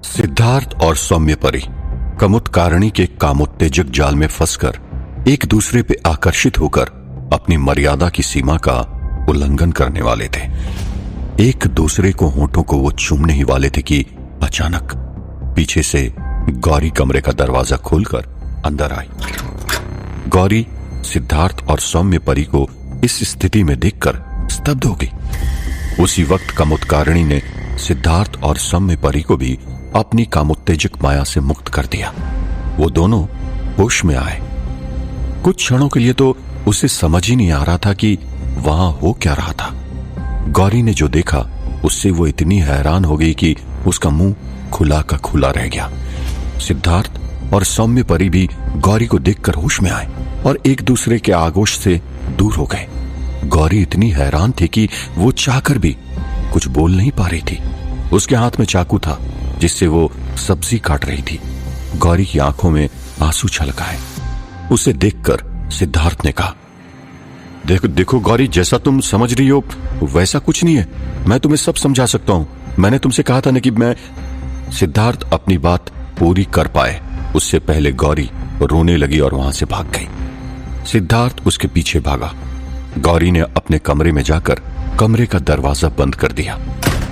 सिद्धार्थ और सौम्य परी कमुत्कारणी के कामोत्तेजक जाल में फंसकर एक दूसरे पे आकर्षित होकर अपनी मर्यादा की सीमा का उल्लंघन करने वाले थे। एक दूसरे को होठों को वो चूमने ही वाले थे कि अचानक पीछे से गौरी कमरे का दरवाजा खोलकर अंदर आई। गौरी सिद्धार्थ और सौम्य परी को इस स्थिति में देखकर स्तब्ध हो गई। उसी वक्त कामोत्कारणी ने सिद्धार्थ और सौम्य परी को भी अपनी कामोत्तेजक माया से मुक्त कर दिया। वो दोनों होश में आए। कुछ क्षणों के लिए तो उसे समझ ही नहीं आ रहा था कि वहां हो क्या रहा था। गौरी ने जो देखा उससे वो इतनी हैरान हो गई कि उसका मुंह खुला का खुला रह गया। सिद्धार्थ और सौम्य परी भी गौरी को देखकर होश में आए और एक दूसरे के आगोश से दूर हो गए। गौरी इतनी हैरान थी कि वो चाहकर भी कुछ बोल नहीं पा रही थी। उसके हाथ में चाकू था जिससे वो सब्जी काट रही थी। गौरी की आंखों में आंसू छलक आए। उसे देखकर सिद्धार्थ ने कहा, देखो गौरी, जैसा तुम समझ रही हो वैसा कुछ नहीं है। मैं तुम्हें सब समझा सकता हूं। मैंने तुमसे कहा था ना कि मैं। सिद्धार्थ अपनी बात पूरी कर पाए उससे पहले गौरी रोने लगी और वहां से भाग गई। सिद्धार्थ उसके पीछे भागा। गौरी ने अपने कमरे में जाकर कमरे का दरवाजा बंद कर दिया।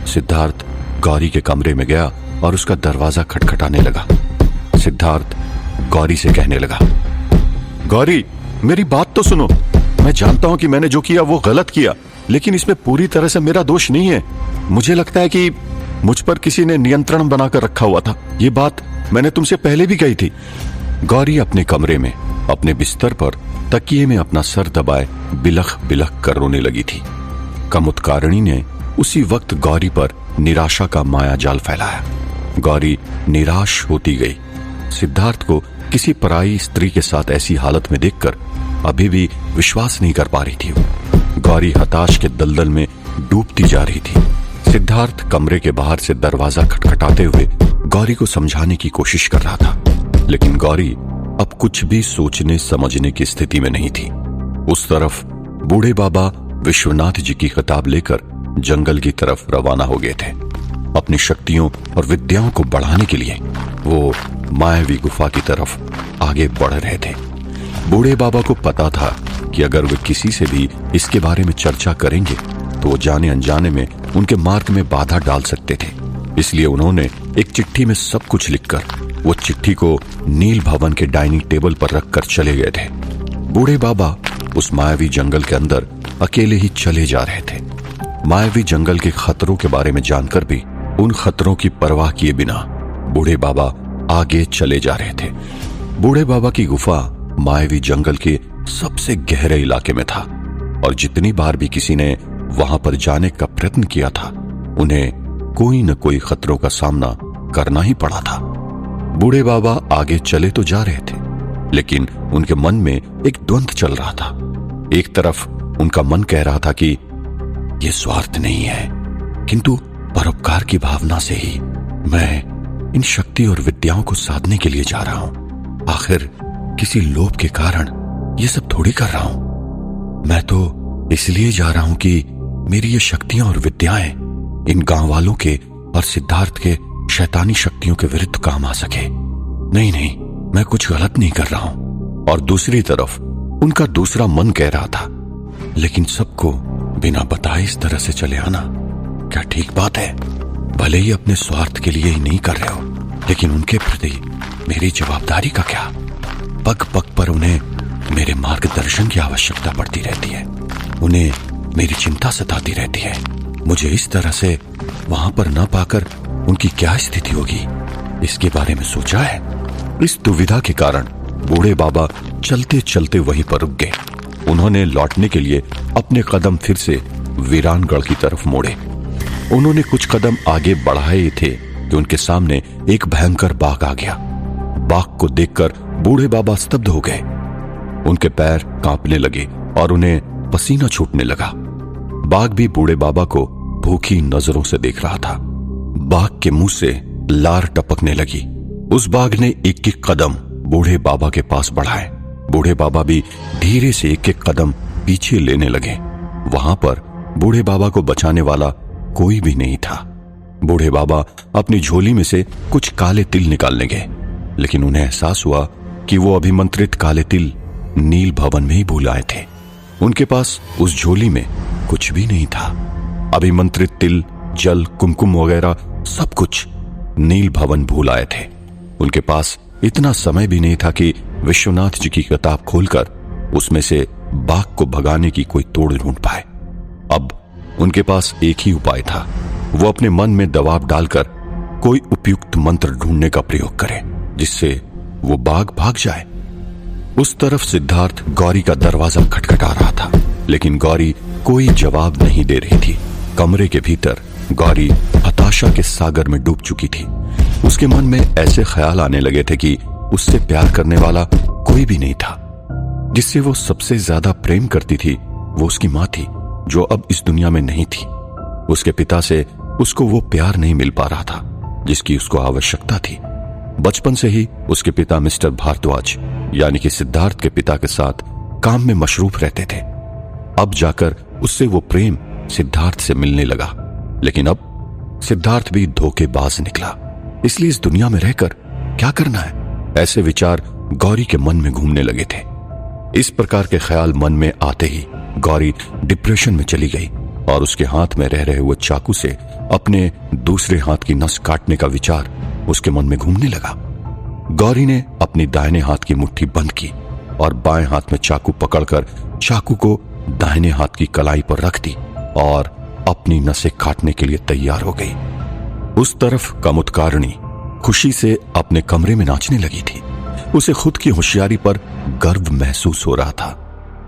सिद्धार्थ गौरी के कमरे में गया और उसका दरवाजा खटखटाने लगा। सिद्धार्थ गौरी से कहने लगा, गौरी, मेरी बात तो सुनो। मैं जानता हूं कि मैंने जो किया वो गलत किया, लेकिन इसमें पूरी तरह से मेरा दोष नहीं है। मुझे लगता है कि मुझ पर किसी ने नियंत्रण बनाकर रखा हुआ था। ये बात मैंने तुमसे पहले भी कही थी। गौरी अपने कमरे में अपने बिस्तर पर तकिए में अपना सर दबाए बिलख बिलख कर रोने लगी थी। कामोत्कारणी ने उसी वक्त गौरी पर निराशा का माया जाल फैलाया। गौरी निराश होती गई। सिद्धार्थ को किसी पराई स्त्री के साथ ऐसी हालत में देखकर अभी भी विश्वास नहीं कर पा रही थी। गौरी हताश के दलदल में डूबती जा रही थी। सिद्धार्थ कमरे के बाहर से दरवाजा खटखटाते हुए गौरी को समझाने की कोशिश कर रहा था, लेकिन गौरी अब कुछ भी सोचने समझने की स्थिति में नहीं थी। उस तरफ बूढ़े बाबा विश्वनाथ जी की खिताब लेकर जंगल की तरफ रवाना हो गए थे। अपनी शक्तियों और विद्याओं को बढ़ाने के लिए वो मायावी गुफा की तरफ आगे बढ़ रहे थे। बूढ़े बाबा को पता था कि अगर वे किसी से भी इसके बारे में चर्चा करेंगे तो वो जाने अनजाने में उनके मार्ग में बाधा डाल सकते थे। इसलिए उन्होंने एक चिट्ठी में सब कुछ लिखकर वो चिट्ठी को नील भवन के डाइनिंग टेबल पर रखकर चले गए थे। बूढ़े बाबा उस मायावी जंगल के अंदर अकेले ही चले जा रहे थे। मायावी जंगल के खतरों के बारे में जानकर भी उन खतरों की परवाह किए बिना बूढ़े बाबा आगे चले जा रहे थे। बूढ़े बाबा की गुफा मायावी जंगल के सबसे गहरे इलाके में था और जितनी बार भी किसी ने वहां पर जाने का प्रयत्न किया था उन्हें कोई न कोई खतरों का सामना करना ही पड़ा था। बूढ़े बाबा आगे चले तो जा रहे थे, लेकिन उनके मन में एक द्वंद्व चल रहा था। एक तरफ उनका मन कह रहा था कि यह स्वार्थ नहीं है, किंतु परोपकार की भावना से ही मैं इन शक्ति और विद्याओं को साधने के लिए जा रहा हूं। आखिर किसी लोभ के कारण ये सब थोड़ी कर रहा हूं। मैं तो इसलिए जा रहा हूं कि मेरी ये शक्तियां और विद्याएं इन गांव वालों के और सिद्धार्थ के शैतानी शक्तियों के विरुद्ध काम आ सके। नहीं, मैं कुछ गलत नहीं कर रहा हूं। और दूसरी तरफ उनका दूसरा मन कह रहा था, लेकिन सबको बिना बताए इस तरह से चले आना क्या ठीक बात है? भले ही अपने स्वार्थ के लिए ही नहीं कर रहे हो, लेकिन उनके प्रति मेरी जवाबदारी का क्या? पग पग पर उन्हें मेरे मार्गदर्शन की आवश्यकता पड़ती रहती है। उन्हें मेरी चिंता सताती रहती है। मुझे इस तरह से वहां पर न पाकर उनकी क्या स्थिति होगी, इसके बारे में सोचा है? इस दुविधा के कारण बूढ़े बाबा चलते चलते वहीं पर रुक गए। उन्होंने लौटने के लिए अपने कदम फिर से वीरानगढ़ की तरफ मोड़े। उन्होंने कुछ कदम आगे बढ़ाए थे कि उनके सामने एक भयंकर बाघ आ गया। बाघ को देखकर बूढ़े बाबा स्तब्ध हो गए। उनके पैर कांपने लगे और उन्हें पसीना छूटने लगा। बाघ भी बूढ़े बाबा को भूखी नजरों से देख रहा था। बाघ के मुंह से लार टपकने लगी। उस बाघ ने एक एक कदम बूढ़े बाबा के पास बढ़ाए। बूढ़े बाबा भी धीरे से एक एक कदम पीछे लेने लगे। वहां पर बूढ़े बाबा को बचाने वाला कोई भी नहीं था। बूढ़े बाबा अपनी झोली में से कुछ काले तिल निकालने गए, लेकिन उन्हें एहसास हुआ कि वो अभिमंत्रित काले तिल नील भवन में ही भूल आए थे। उनके पास उस झोली में कुछ भी नहीं था। अभिमंत्रित तिल, जल, कुमकुम वगैरह सब कुछ नील भवन भूल आए थे। उनके पास इतना समय भी नहीं था कि विश्वनाथ जी की किताब खोलकर उसमें से बाघ को भगाने की कोई तोड़ ढूंढ पाए। अब उनके पास एक ही उपाय था, वो अपने मन में दबाव डालकर कोई उपयुक्त मंत्र ढूंढने का प्रयोग करे जिससे वो बाघ भाग जाए। उस तरफ सिद्धार्थ गौरी का दरवाजा खटखटा रहा था, लेकिन गौरी कोई जवाब नहीं दे रही थी। कमरे के भीतर गौरी हताशा के सागर में डूब चुकी थी। उसके मन में ऐसे ख्याल आने लगे थे कि उससे प्यार करने वाला कोई भी नहीं था। जिससे वो सबसे ज्यादा प्रेम करती थी वो उसकी माँ थी, जो अब इस दुनिया में नहीं थी। उसके पिता से उसको वो प्यार नहीं मिल पा रहा था जिसकी उसको आवश्यकता थी। बचपन से ही उसके पिता मिस्टर भारद्वाज यानी कि सिद्धार्थ के पिता के साथ काम में मशरूफ रहते थे। अब जाकर उससे वो प्रेम सिद्धार्थ से मिलने लगा, लेकिन अब सिद्धार्थ भी धोखेबाज निकला। इसलिए इस दुनिया में रहकर क्या करना है, ऐसे विचार गौरी के मन में घूमने लगे थे। इस प्रकार के ख्याल मन में आते ही गौरी डिप्रेशन में चली गई और उसके हाथ में रह रहे हुए चाकू से अपने दूसरे हाथ की नस काटने का विचार उसके मन में घूमने लगा। गौरी ने अपनी दाहिने हाथ की मुट्ठी बंद की और बाएं हाथ में चाकू पकड़कर चाकू को दाहिने हाथ की कलाई पर रख दी और अपनी नसें काटने के लिए तैयार हो गई। उस तरफ कमुत्कारिणी खुशी से अपने कमरे में नाचने लगी थी। उसे खुद की होशियारी पर गर्व महसूस हो रहा था।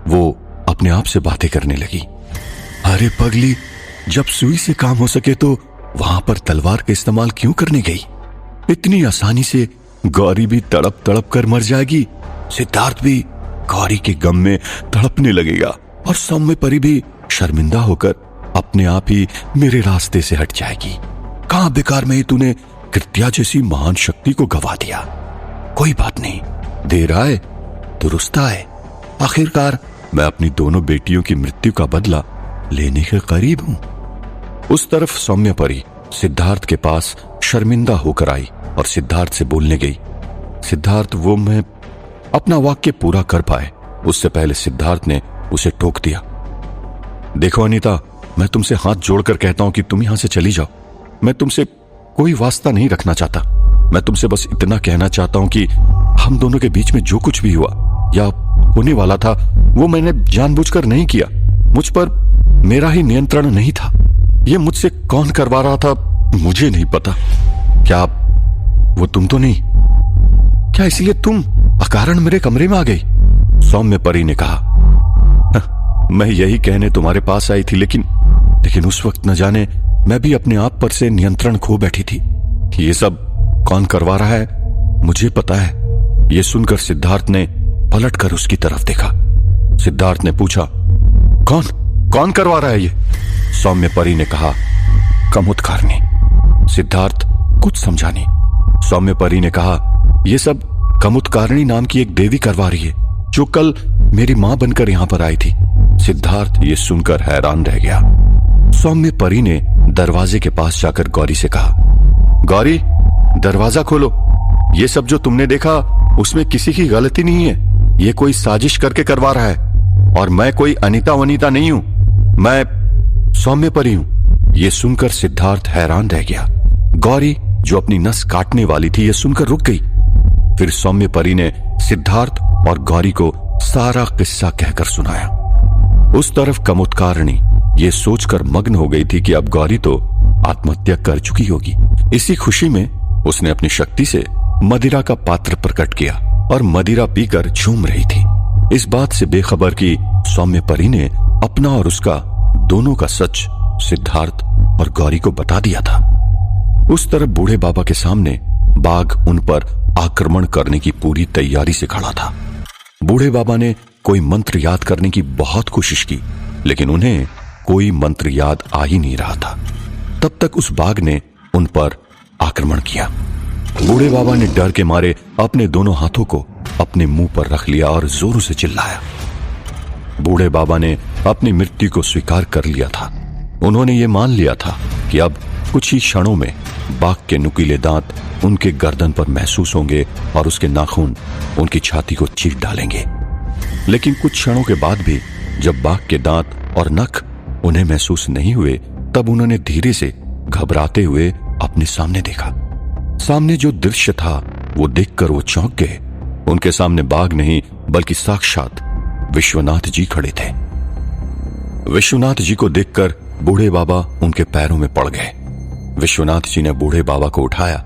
वो अपने आप से बातें करने लगी। अरे पगली, जब सुई से काम हो सके तो वहां पर तलवार का इस्तेमाल क्यों करने गई? इतनी आसानी से गौरी भी तड़प तड़प कर मर जाएगी, सिद्धार्थ भी गौरी के गम में तड़पने लगेगा और सौम्य परी भी शर्मिंदा होकर अपने आप ही मेरे रास्ते से हट जाएगी। कहां बेकार में ही तूने कृत्या जैसी महान शक्ति को गवा दिया। कोई बात नहीं, देर आए दुरुस्त आए। आखिरकार मैं अपनी दोनों बेटियों की मृत्यु का बदला लेने के करीब हूं। उस तरफ सौम्य परी सिद्धार्थ के पास शर्मिंदा होकर आई और सिद्धार्थ से बोलने गई। सिद्धार्थ, वो मैं अपना वाक्य पूरा कर पाए उससे पहले सिद्धार्थ ने उसे टोक दिया। देखो अनीता, मैं तुमसे हाथ जोड़कर कहता हूं कि तुम यहां से चली जाओ। मैं तुमसे कोई वास्ता नहीं रखना चाहता। मैं तुमसे बस इतना कहना चाहता हूं कि हम दोनों के बीच में जो कुछ भी हुआ या होने वाला था वो मैंने जानबूझकर नहीं किया। मुझ पर मेरा ही नियंत्रण नहीं था। ये मुझसे कौन करवा रहा था मुझे नहीं पता। क्या वो तुम तो नहीं? क्या इसलिए तुम अकारण मेरे कमरे में आ गई? सौम्य परी ने कहा। मैं यही कहने तुम्हारे पास आई थी, लेकिन उस वक्त न जाने मैं भी अपने आप पर से नियंत्रण खो बैठी थी। ये सब कौन करवा रहा है मुझे पता है। ये सुनकर सिद्धार्थ ने पलटकर उसकी तरफ देखा। सिद्धार्थ ने पूछा, कौन करवा रहा है ये? सौम्य परी ने कहा, कमुत्कारिणी। सिद्धार्थ कुछ समझा नहीं। सौम्य परी ने कहा, ये सब कमुत्कारिणी नाम की एक देवी करवा रही है जो कल मेरी मां बनकर यहां पर आई थी। सिद्धार्थ ये सुनकर हैरान रह गया। सौम्य परी ने दरवाजे के पास जाकर गौरी से कहा, गौरी दरवाजा खोलो। ये सब जो तुमने देखा उसमें किसी की गलती नहीं है। ये कोई साजिश करके करवा रहा है और मैं कोई अनीता वनीता नहीं हूं, मैं सौम्य परी हूं। ये सुनकर सिद्धार्थ हैरान रह गया। गौरी जो अपनी नस काटने वाली थी ये सुनकर रुक गई। फिर सौम्य परी ने सिद्धार्थ और गौरी को सारा किस्सा कहकर सुनाया। उस तरफ कमुत्कारिणी ये सोचकर मग्न हो गई थी कि अब गौरी तो आत्महत्या कर चुकी होगी। इसी खुशी में उसने अपनी शक्ति से मदिरा का पात्र प्रकट किया और मदिरा पीकर झूम रही थी। इस बात से बेखबर कि सौम्य परी ने अपना और उसका दोनों का सच सिद्धार्थ और गौरी को बता दिया था। उस तरफ बूढ़े बाबा के सामने बाघ उन पर आक्रमण करने की पूरी तैयारी से खड़ा था। बूढ़े बाबा ने कोई मंत्र याद करने की बहुत कोशिश की, लेकिन उन्हें कोई मंत्र याद आ ही नहीं रहा था। तब तक उस बाघ ने उन पर आक्रमण किया। बूढ़े बाबा ने डर के मारे अपने दोनों हाथों को अपने मुंह पर रख लिया और जोरों से चिल्लाया। बूढ़े बाबा ने अपनी मृत्यु को स्वीकार कर लिया था। उन्होंने ये मान लिया था कि अब कुछ ही क्षणों में बाघ के नुकीले दांत उनके गर्दन पर महसूस होंगे और उसके नाखून उनकी छाती को चीर डालेंगे। लेकिन कुछ क्षणों के बाद भी जब बाघ के दांत और नख उन्हें महसूस नहीं हुए, तब उन्होंने धीरे से घबराते हुए अपने सामने देखा। सामने जो दृश्य था वो देखकर वो चौंक गए। उनके सामने बाघ नहीं बल्कि साक्षात विश्वनाथ जी खड़े थे। विश्वनाथ जी को देखकर बूढ़े बाबा उनके पैरों में पड़ गए। विश्वनाथ जी ने बूढ़े बाबा को उठाया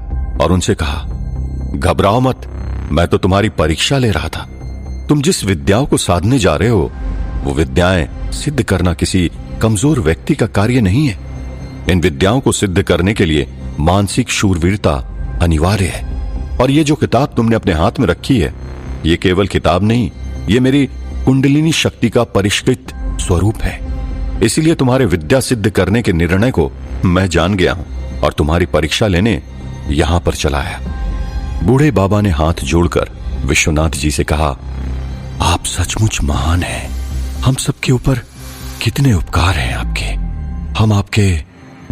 और उनसे कहा, घबराओ मत, मैं तो तुम्हारी परीक्षा ले रहा था। तुम जिस विद्याओं को साधने जा रहे हो वो विद्याएं सिद्ध करना किसी कमजोर व्यक्ति का कार्य नहीं है। इन विद्याओं को सिद्ध करने के लिए मानसिक शूरवीरता अनिवार्य है। और ये जो किताब तुमने अपने हाथ में रखी है, ये केवल किताब नहीं, ये मेरी कुंडलिनी शक्ति का परिष्कृत स्वरूप है। इसीलिए तुम्हारे विद्या सिद्ध करने के निर्णय को मैं जान गया हूं और तुम्हारी परीक्षा लेने यहां पर चला आया। बूढ़े बाबा ने हाथ जोड़कर विश्वनाथ जी से कहा, आप सचमुच महान हैं। हम सबके ऊपर कितने उपकार हैं आपके। हम आपके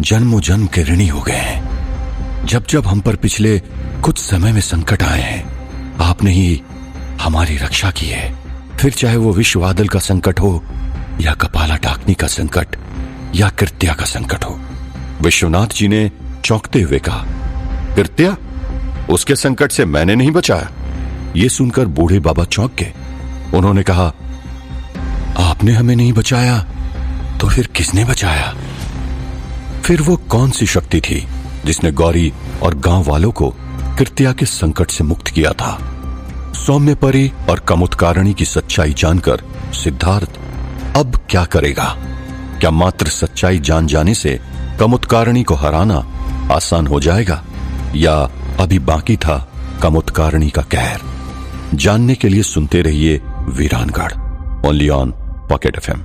जन्मों जन्म के ऋणी हो गए हैं। जब जब हम पर पिछले कुछ समय में संकट आए हैं, आपने ही हमारी रक्षा की है। फिर चाहे वो विश्ववादल का संकट हो या कपाला डाकनी का संकट या कृत्या का संकट हो। विश्वनाथ जी ने चौंकते हुए कहा, कृत्या? उसके संकट से मैंने नहीं बचाया। ये सुनकर बूढ़े बाबा चौंक गए। उन्होंने कहा, आपने हमें नहीं बचाया तो फिर किसने बचाया? फिर वो कौन सी शक्ति थी जिसने गौरी और गांव वालों को कृत्या के संकट से मुक्त किया था? सौम्य परी और कमुत्कारणी की सच्चाई जानकर सिद्धार्थ अब क्या करेगा? क्या मात्र सच्चाई जान जाने से कमुत्कारणी को हराना आसान हो जाएगा, या अभी बाकी था कमुत्कारणी का कहर? जानने के लिए सुनते रहिए वीरानगढ़, ओनली ऑन पॉकेट FM।